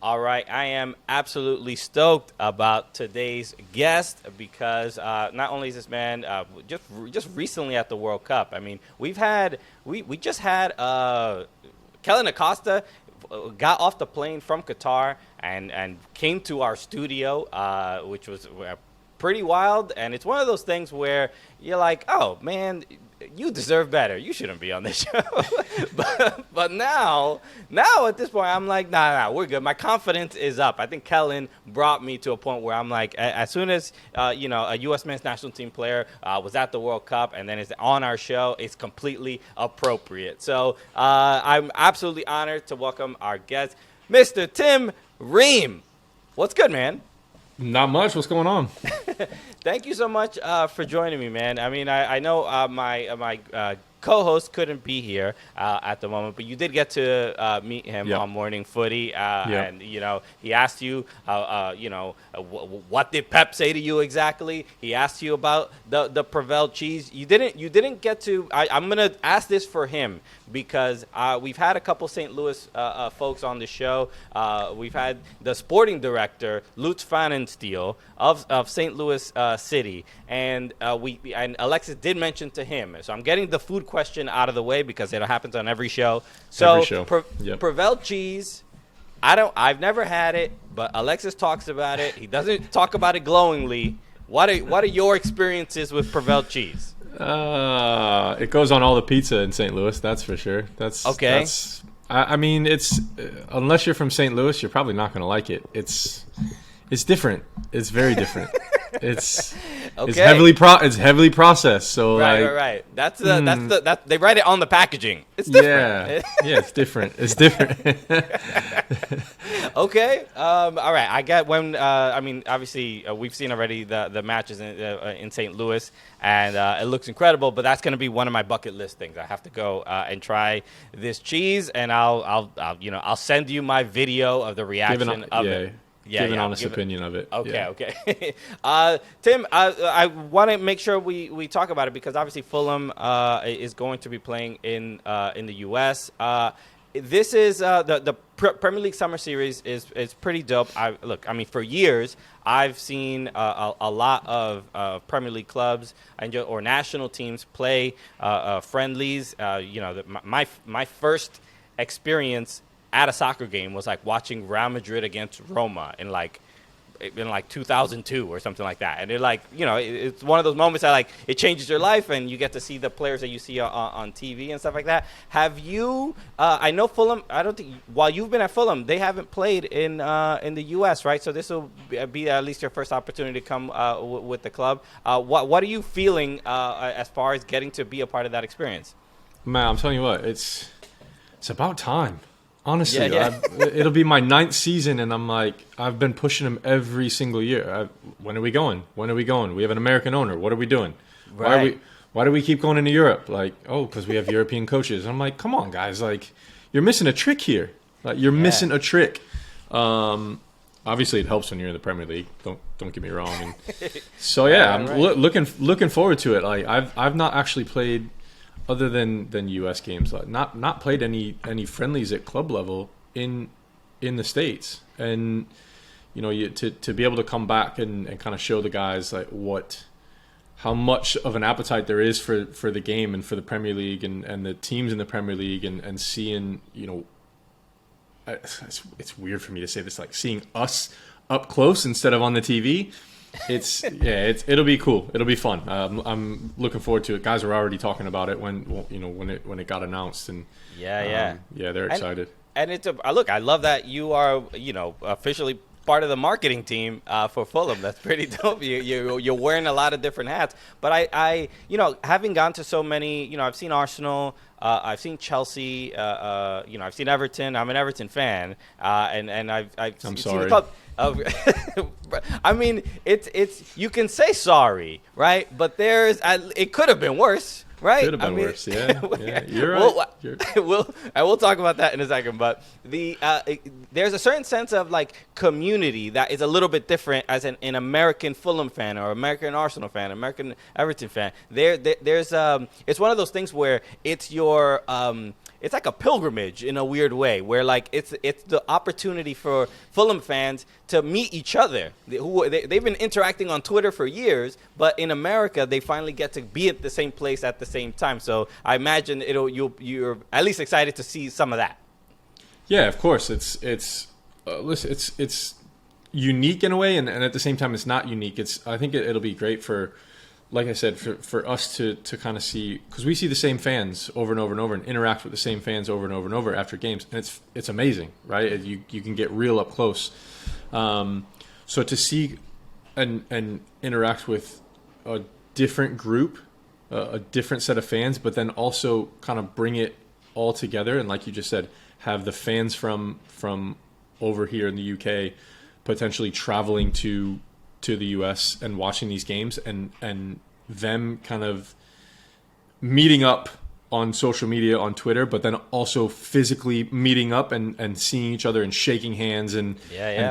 All right, I am absolutely stoked about today's guest because not only is this man just recently at the World Cup. I mean, we just had Kellen Acosta got off the plane from Qatar and came to our studio, which was pretty wild. And it's one of those things where you're like, oh man, you deserve better. You shouldn't be on this show. but now at this point, I'm like, nah, we're good. My confidence is up. I think Kellen brought me to a point where I'm like, as soon as, a U.S. men's national team player was at the World Cup and then is on our show, it's completely appropriate. So I'm absolutely honored to welcome our guest, Mr. Tim Ream. What's good, man? Not much. What's going on? Thank you so much for joining me, man. I mean, I know my co-host couldn't be here at the moment, but you did get to meet him on Morning Footy, and he asked you, what did Pep say to you exactly? He asked you about the provel cheese. You didn't get to. I'm gonna ask this for him because we've had a couple St. Louis folks on the show. We've had the sporting director Lutz Pfannenstiel of St. Louis City, and Alexis did mention to him. So I'm getting the food question out of the way because it happens on every show. So provel cheese, I've never had it, but Alexis talks about it. He doesn't talk about it glowingly. What are your experiences with provel cheese? It goes on all the pizza in St. Louis, that's for sure. That's okay. I mean, it's unless you're from St. Louis, you're probably not going to like it. It's different. It's very different. It's heavily processed. So right. That's they write it on the packaging. It's different. Yeah, it's different. It's different. Okay. All right. I get when. I mean, obviously, we've seen already the matches in St. Louis, and it looks incredible. But that's going to be one of my bucket list things. I have to go and try this cheese, and I'll send you my video of the reaction of it. Give an honest opinion of it. Okay. Tim, I want to make sure we talk about it because obviously Fulham is going to be playing in the U.S. This is the Premier League Summer Series is pretty dope. I mean, for years I've seen a lot of Premier League clubs or national teams play friendlies. My first experience at a soccer game was like watching Real Madrid against Roma in 2002 or something like that. And they're like, it's one of those moments that like it changes your life and you get to see the players that you see on TV and stuff like that. Have you, I know Fulham, I don't think, while you've been at Fulham, they haven't played in the U.S., right? So this will be at least your first opportunity to come with the club. What are you feeling as far as getting to be a part of that experience? Man, I'm telling you what, it's about time. Honestly, it'll be my 9th season, and I'm like, I've been pushing him every single year. When are we going? We have an American owner. What are we doing? Right. Why do we keep going into Europe? Like, because we have European coaches. I'm like, come on, guys. Like, you're missing a trick here. Like, you're missing a trick. Obviously, it helps when you're in the Premier League. Don't get me wrong. And so I'm looking forward to it. Like, I've not actually played. Other than U.S. games, like not played any friendlies at club level in the States, and to be able to come back and kind of show the guys like how much of an appetite there is for the game and for the Premier League and the teams in the Premier League and seeing it's weird for me to say this, like seeing us up close instead of on the TV. It'll be cool. It'll be fun. I'm looking forward to it. Guys are already talking about it when it got announced, and they're excited. And it's look. I love that you are officially part of the marketing team for Fulham. That's pretty dope. You're wearing a lot of different hats. But I having gone to so many, I've seen Arsenal. I've seen Chelsea. I've seen Everton. I'm an Everton fan. And I've I'm seen sorry. the club. I mean, it's you can say sorry, right? But it could have been worse, right? Could have been worse. Yeah, you're right. We'll talk about that in a second. But there's a certain sense of like community that is a little bit different as an American Fulham fan or American Arsenal fan, American Everton fan. There's it's one of those things where it's your it's like a pilgrimage in a weird way, where like it's the opportunity for Fulham fans to meet each other. They've been interacting on Twitter for years, but in America they finally get to be at the same place at the same time. So I imagine you're at least excited to see some of that. Yeah, of course. Listen, it's unique in a way, and at the same time, it's not unique. I think it'll be great for, like I said, for us to kind of see, because we see the same fans over and over and over, and interact with the same fans over and over and over after games, and it's amazing, right? You can get real up close. So to see and interact with a different group, a different set of fans, but then also kind of bring it all together, and like you just said, have the fans from over here in the UK potentially traveling to the US and watching these games, and them kind of meeting up on social media, on Twitter, but then also physically meeting up and seeing each other and shaking hands and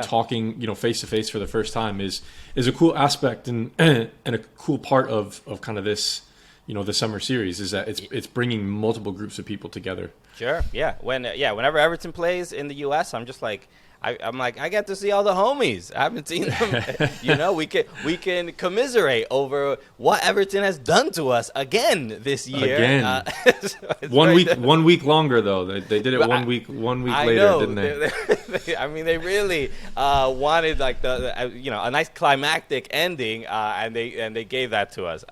talking, face to face for the first time is a cool aspect and a cool part of kind of this, the summer series, is that it's bringing multiple groups of people together. Sure. Yeah. Whenever Everton plays in the US, I'm just like, I'm like, I get to see all the homies. I haven't seen them. We can commiserate over what Everton has done to us again this year. Again. One week longer though. They did it one week later, didn't they? I mean, they really wanted like a nice climactic ending, and they gave that to us.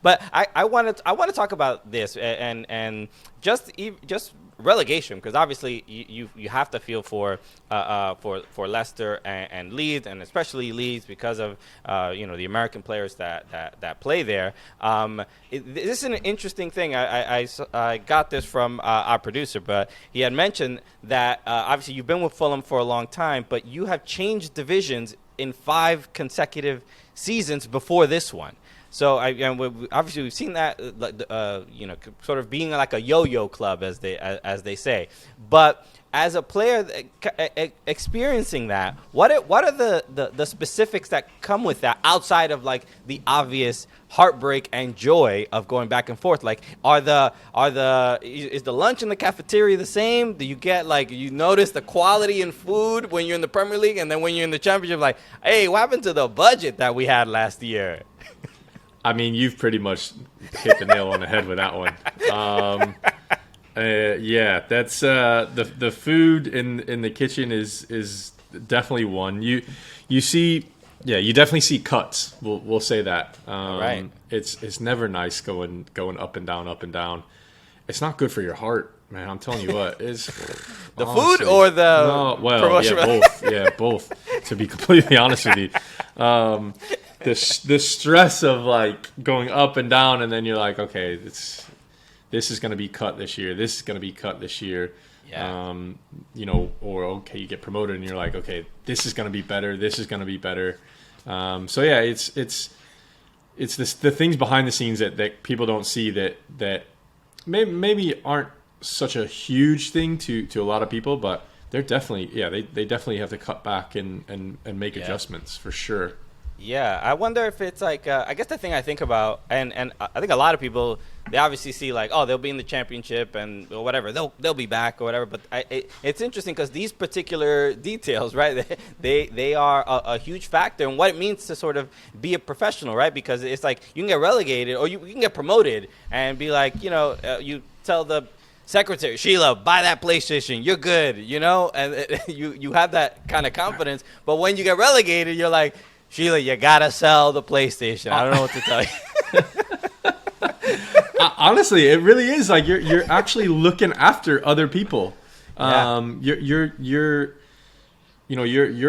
But I want to talk about this and just relegation, because obviously you have to feel for Leicester and Leeds, and especially Leeds because of the American players that play there. This is an interesting thing. I got this from our producer, but he had mentioned that obviously you've been with Fulham for a long time, but you have changed divisions in 5 consecutive seasons before this one. So obviously we've seen that, sort of being like a yo-yo club, as they say. But as a player experiencing that, what are the specifics that come with that, outside of like the obvious heartbreak and joy of going back and forth? Like, is the lunch in the cafeteria the same? Do you get you notice the quality in food when you're in the Premier League, and then when you're in the Championship, like, hey, what happened to the budget that we had last year? I mean, you've pretty much hit the nail on the head with that one. That's the food in the kitchen is definitely one. You see, you definitely see cuts. We'll say that. Right. It's never nice going up and down, up and down. It's not good for your heart, man. I'm telling you what. It's the food or the promotion? Both. Yeah, both. To be completely honest with you. The stress of like going up and down, and then you're like, okay, this is going to be cut this year. This is going to be cut this year. Yeah. Or okay, you get promoted, and you're like, okay, this is going to be better. This is going to be better. It's the things behind the scenes that people don't see that maybe aren't such a huge thing to a lot of people, but they're definitely they definitely have to cut back and make adjustments for sure. Yeah, I wonder if it's like I guess the thing I think about, and I think a lot of people, they obviously see like, oh, they'll be in the Championship and or whatever, they'll be back or whatever. But it's interesting because these particular details, right? They are a huge factor in what it means to sort of be a professional, right? Because it's like you can get relegated or you can get promoted and be like, you tell the secretary, Sheila, buy that PlayStation, you're good, and you have that kind of confidence. But when you get relegated, you're like, Sheila, you gotta sell the PlayStation. I don't know what to tell you. Honestly, it really is like you're actually looking after other people. Your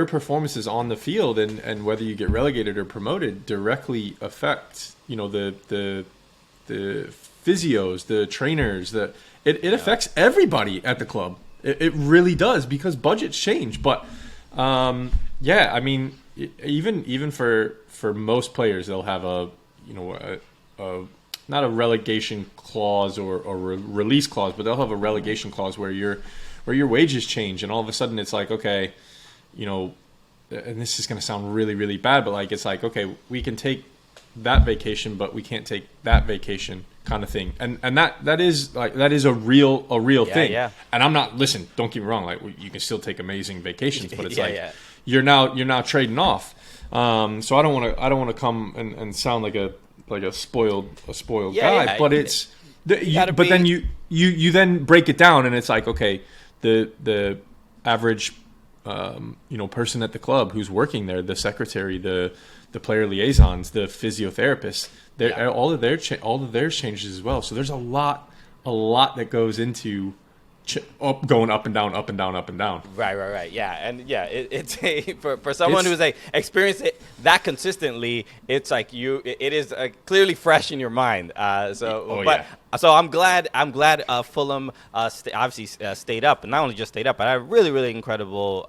performances on the field and whether you get relegated or promoted directly affect the physios, the trainers. It affects everybody at the club. It really does, because budgets change. But I mean. Even for most players, they'll have a not a relegation clause or a release clause, but they'll have a relegation clause where your wages change, and all of a sudden it's like, okay, and this is going to sound really, really bad, but like it's like, okay, we can take that vacation, but we can't take that vacation kind of thing. And that is a real thing. Yeah. And I'm not, listen, don't get me wrong, like you can still take amazing vacations, but it's Yeah. you're now trading off. So I don't want to come and sound like a spoiled guy, but it's then you then break it down, and it's like, okay, the average person at the club who's working there, the secretary, the player liaisons, the physiotherapists, all of theirs changes as well. So there's a lot that goes into going up and down, up and down, up and down. Right. Yeah, and yeah, it's for someone who's experienced it that consistently. It's like it is clearly fresh in your mind. So I'm glad Fulham obviously stayed up, and not only just stayed up, but had a really incredible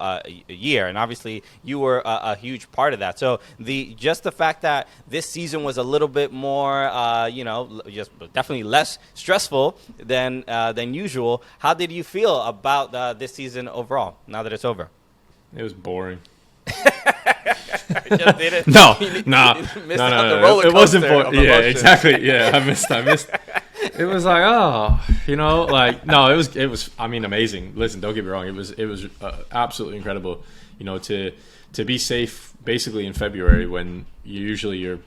year. And obviously you were a huge part of that. So the fact that this season was a little bit more, just definitely less stressful than usual. How did you feel about this season overall? Now that it's over, it was boring. Just did it. No. It wasn't boring. Yeah, exactly. Yeah, I missed. It was like, no, it was. I mean, amazing. Listen, don't get me wrong. It was absolutely incredible. To be safe basically in February when you're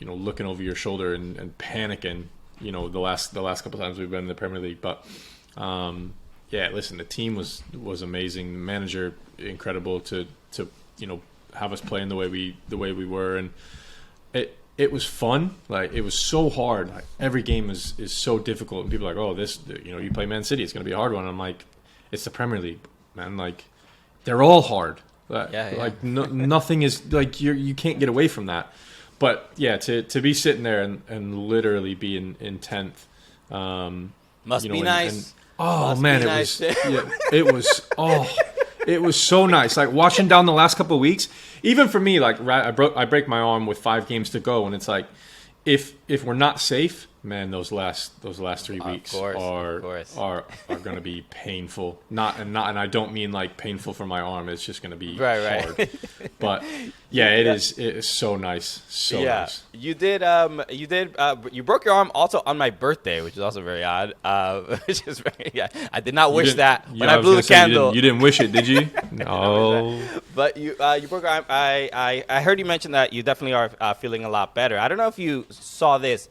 looking over your shoulder and panicking. The last couple times we've been in the Premier League, but listen, the team was amazing. The manager incredible to have us playing the way we were, and it was fun. Like, it was so hard. Like, every game is so difficult, and people are like, oh, this, you play Man City, it's going to be a hard one. I'm like, it's the Premier League, man. Like, they're all hard. Like, nothing is like you can't get away from that. But yeah, to be sitting there and literally be in 10th, must be nice. It was so nice. Like, watching down the last couple of weeks, even for me, like, I break my arm with 5 games to go, and it's like, if we're not safe, man, those last 3 weeks are going to be painful. And I don't mean like painful for my arm. It's just going to be hard. But yeah, it is so nice. So nice. You broke your arm also on my birthday, which is also very odd. Which is I did not wish that when I blew the candle. You didn't wish it, did you? No. But you broke your arm. I heard you mention that you definitely are feeling a lot better. I don't know if you saw this.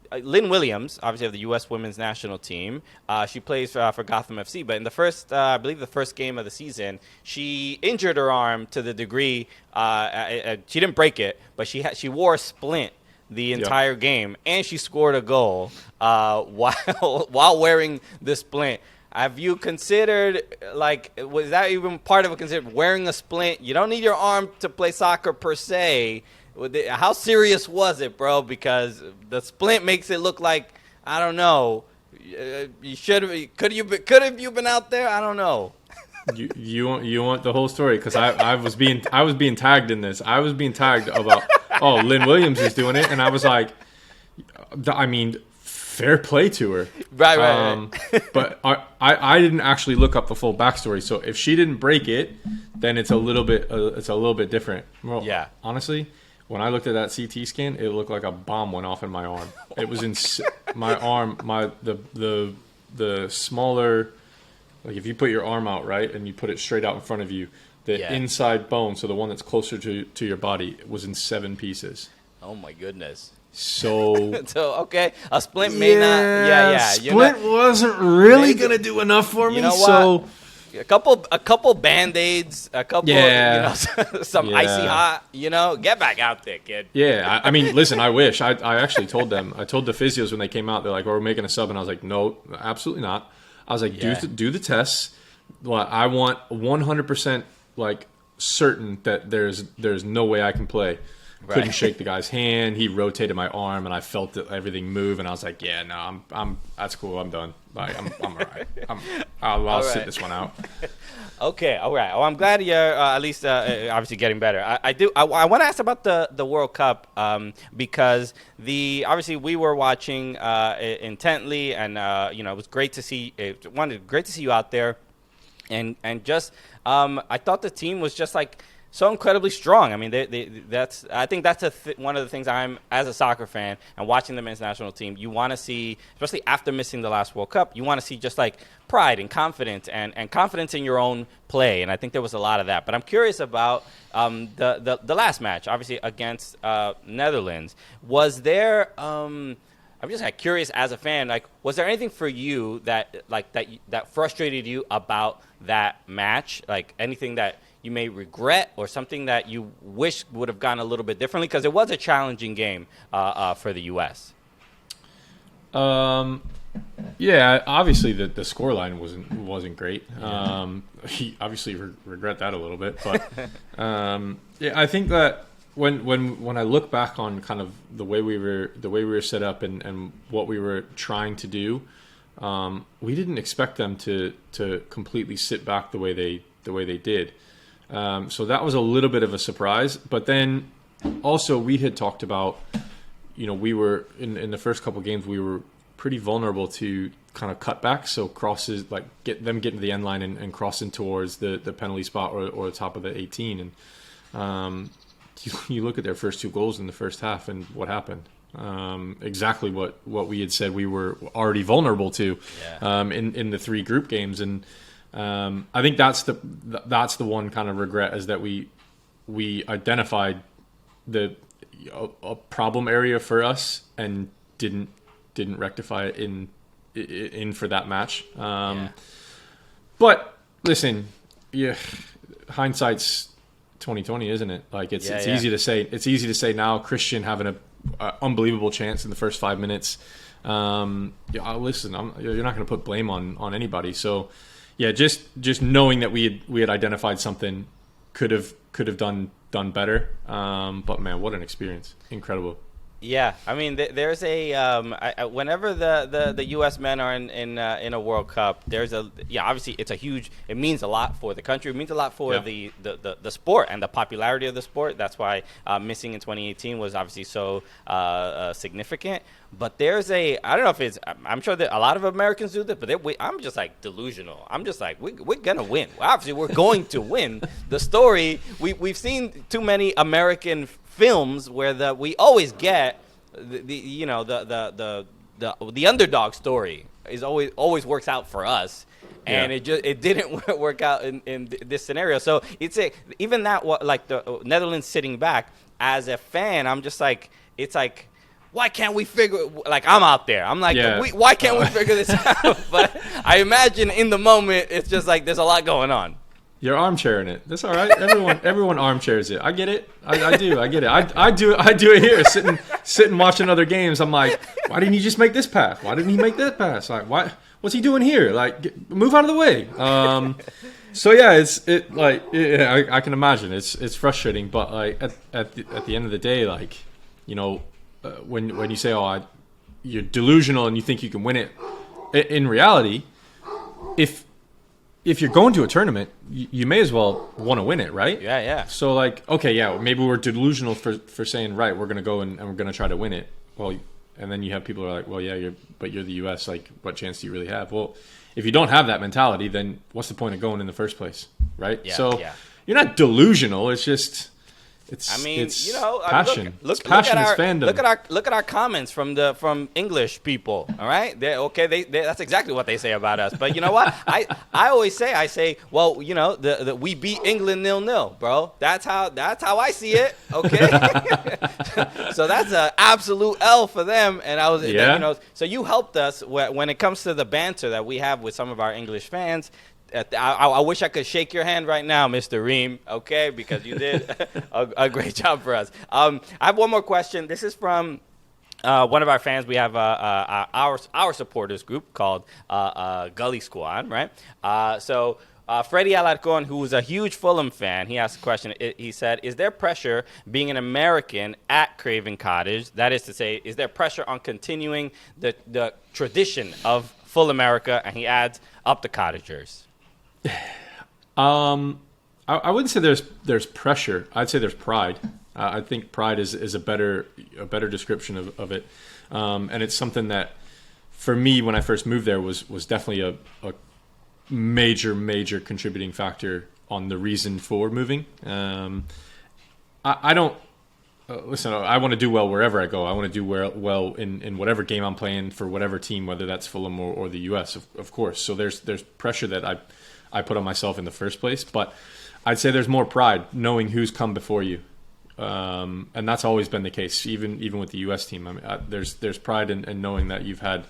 Lynn Williams, obviously of the U.S. Women's National Team, she plays for Gotham FC. But in the first, I believe the first game of the season, she injured her arm to the degree she didn't break it, but she wore a splint the entire game, and she scored a goal while wearing the splint. Have you considered, was that even part of wearing a splint? You don't need your arm to play soccer per se. How serious was it, bro? Because the splint makes it look like, I don't know. You should have. Could have you been out there? I don't know. You want the whole story? Because I was being tagged in this. I was being tagged about Lynn Williams is doing it, and I was like, I mean, fair play to her. Right. But I didn't actually look up the full backstory. So if she didn't break it, then it's a little bit different. Well, yeah. Honestly, when I looked at that CT scan, it looked like a bomb went off in my arm. It was in my arm. The smaller, like, if you put your arm out, right, and you put it straight out in front of you, the inside bone, so the one that's closer to your body, was in 7 pieces. Oh my goodness. So okay, a splint may not. Yeah. Splint wasn't really gonna do enough for me. You know what? So a couple Band-Aids, some icy hot. Get back out there, kid. Yeah, I mean, listen, I wish. I actually told them. I told the physios when they came out. They're like, we're making a sub, and I was like, no, absolutely not. I was like, do the tests. I want 100% certain that there's no way I can play. Right. Couldn't shake the guy's hand. He rotated my arm, and I felt everything move. And I was like, "Yeah, no, I'm that's cool. I'm done. I'm all right. I'll sit this one out." Okay, all right. Well, I'm glad you're at least obviously getting better. I want to ask about the World Cup because obviously we were watching intently, and it was great to see. Great to see you out there, and just I thought the team was just like. so incredibly strong. I mean, I think that's one of the things I'm, as a soccer fan and watching the men's national team, you want to see, especially after missing the last World Cup, you want to see just like pride and confidence and confidence in your own play. And I think there was a lot of that. But I'm curious about the last match, obviously against Netherlands. Was there I'm just like curious as a fan, like, was there anything for you that frustrated you about that match? Like anything that you may regret or something that you wish would have gone a little bit differently? Because it was a challenging game for the U.S. Yeah, obviously the scoreline wasn't great. He obviously regret that a little bit, but yeah, I think that when I look back on kind of the way we were set up and what we were trying to do, we didn't expect them to completely sit back the way they did. So that was a little bit of a surprise. But then also we had talked about, we were in the first couple games we were pretty vulnerable to kind of cutbacks, so crosses, like getting to the end line and crossing towards the penalty spot or the top of the 18. And you look at their first 2 goals in the first half and what happened. Exactly what we had said we were already vulnerable to in the 3 group games. And I think that's the one kind of regret, is that we identified a problem area for us and didn't rectify it in for that match. But listen, hindsight's 2020, isn't it? Like it's easy to say. It's easy to say now. Christian having a unbelievable chance in the first 5 minutes. Listen, you're not going to put blame on anybody. So yeah, just knowing that we had identified something could have done better. But man, what an experience! Incredible. Yeah, I mean, there's whenever the U.S. men are in a World Cup, obviously it means a lot for the country. It means a lot for the sport and the popularity of the sport. That's why missing in 2018 was obviously so significant. But I don't know if I'm sure that a lot of Americans do this, but I'm just like delusional. I'm just like, we're going to win. Obviously, we're going to win. The story, we've seen too many American films where we always get the underdog story is always works out for us, and it didn't work out in this scenario. So even that, like the Netherlands sitting back, as a fan, I'm just like, it's like, why can't we figure? Like, I'm out there. I'm like, why can't we figure this out? But I imagine in the moment, it's just like there's a lot going on. You're armchairing it. That's all right. Everyone armchairs it. I get it. I do. I get it. I do it here. Sitting watching other games. I'm like, why didn't he just make this pass? Why didn't he make that pass? Like, why? What's he doing here? Like, move out of the way. So yeah, I can imagine it's frustrating. But like at the end of the day, like, when you say, you're delusional and you think you can win it, in reality, if you're going to a tournament, you may as well want to win it, right? Yeah. So like, okay, maybe we're delusional for saying, right, we're going to go and we're going to try to win it. Well, and then you have people who are like, well, yeah, but you're the U.S. Like, what chance do you really have? Well, if you don't have that mentality, then what's the point of going in the first place, right? You're not delusional. It's just... It's passion. Look passion. It's fandom. Look at our comments from English people. All right, that's exactly what they say about us. But you know what? I always say, well, we beat England 0-0, bro. That's how I see it. Okay, so that's an absolute L for them. And I was, so you helped us when it comes to the banter that we have with some of our English fans. I wish I could shake your hand right now, Mr. Ream, okay, because you did a great job for us. I have one more question. This is from one of our fans. We have our supporters group called Gully Squad, right? So Freddie Alarcon, who is a huge Fulham fan, he asked a question. He said, is there pressure being an American at Craven Cottage? That is to say, is there pressure on continuing the tradition of full America? And he adds, up the Cottagers. I wouldn't say there's pressure. I'd say there's pride. I think pride is a better description of it, and it's something that, for me, when I first moved there, was definitely a major contributing factor on the reason for moving. I don't listen. I want to do well wherever I go. I want to do well in whatever game I'm playing for whatever team, whether that's Fulham or the U.S. Of course. So there's pressure that I put on myself in the first place, but I'd say there's more pride knowing who's come before you. And that's always been the case, even with the U.S. team. I mean, there's pride in knowing that you've had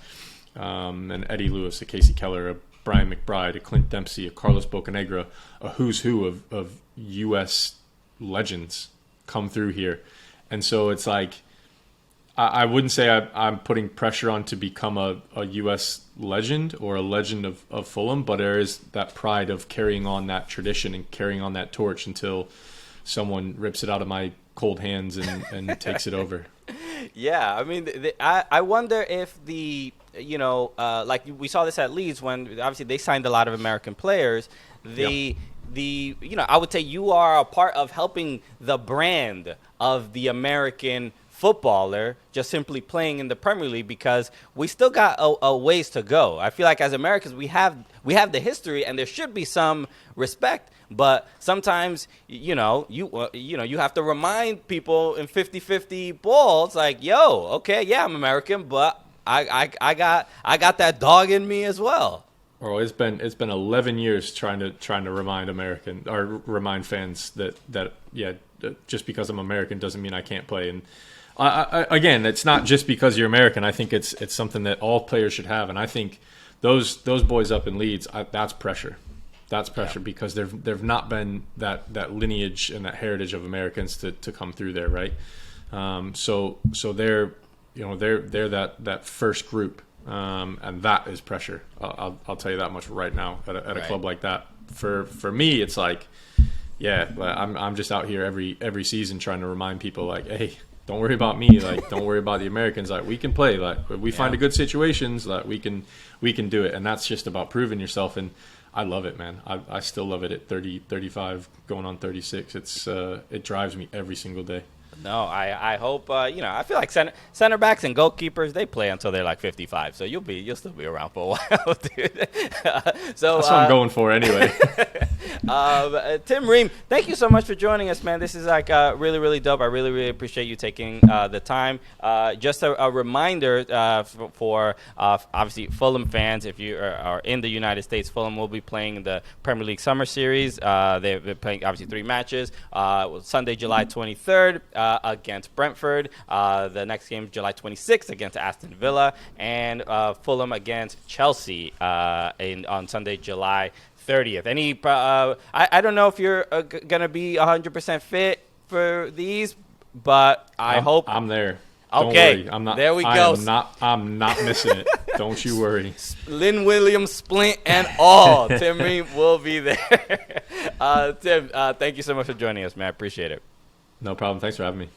an Eddie Lewis, a Casey Keller, a Brian McBride, a Clint Dempsey, a Carlos Bocanegra, a who's who of U.S. legends come through here. And so it's like, I wouldn't say I'm putting pressure on to become a U.S. legend or a legend of Fulham, but there is that pride of carrying on that tradition and carrying on that torch until someone rips it out of my cold hands and takes it over. Yeah, I mean, I wonder if like we saw this at Leeds when obviously they signed a lot of American players. I would say you are a part of helping the brand of the American footballer just simply playing in the Premier League, because we still got a ways to go. I feel like as Americans we have the history and there should be some respect, but sometimes you have to remind people in 50-50 balls like, yo, okay, yeah, I'm American, but I got that dog in me as well. Oh, it's been 11 years trying to remind fans that just because I'm American doesn't mean I can't play. And again, it's not just because you're American. I think it's something that all players should have. And I think those boys up in Leeds, that's pressure. That's pressure because there've not been that lineage and that heritage of Americans to come through there, right? So they're that first group. And that is pressure. I'll tell you that much right now at a club like that. For me, it's like, yeah, I'm just out here every season trying to remind people like, hey, don't worry about me. Like, don't worry about the Americans. Like, we can play. Like, if we find a good situations, like we can do it. And that's just about proving yourself. And I love it, man. I still love it at 30, 35, going on 36. It drives me every single day. No, I hope I feel like center backs and goalkeepers, they play until they're like 55, so you'll still be around for a while, dude. So that's what I'm going for anyway. Tim Ream, thank you so much for joining us, man. This is like really, really dope. I really, really appreciate you taking the time. Just a reminder for obviously Fulham fans, if you are in the United States, Fulham will be playing the Premier League Summer Series. They're playing obviously 3 matches. Sunday, July 23rd. Against Brentford. The next game, July 26th, against Aston Villa, and Fulham against Chelsea on Sunday, July 30th. I don't know if you're going to be 100% fit for these, but I hope I'm there. Okay, don't worry. I'm not. There we go. I'm not missing it. Don't you worry. Lynn Williams, splint and all. Tim Ream will be there. Tim, thank you so much for joining us, man. I appreciate it. No problem. Thanks for having me.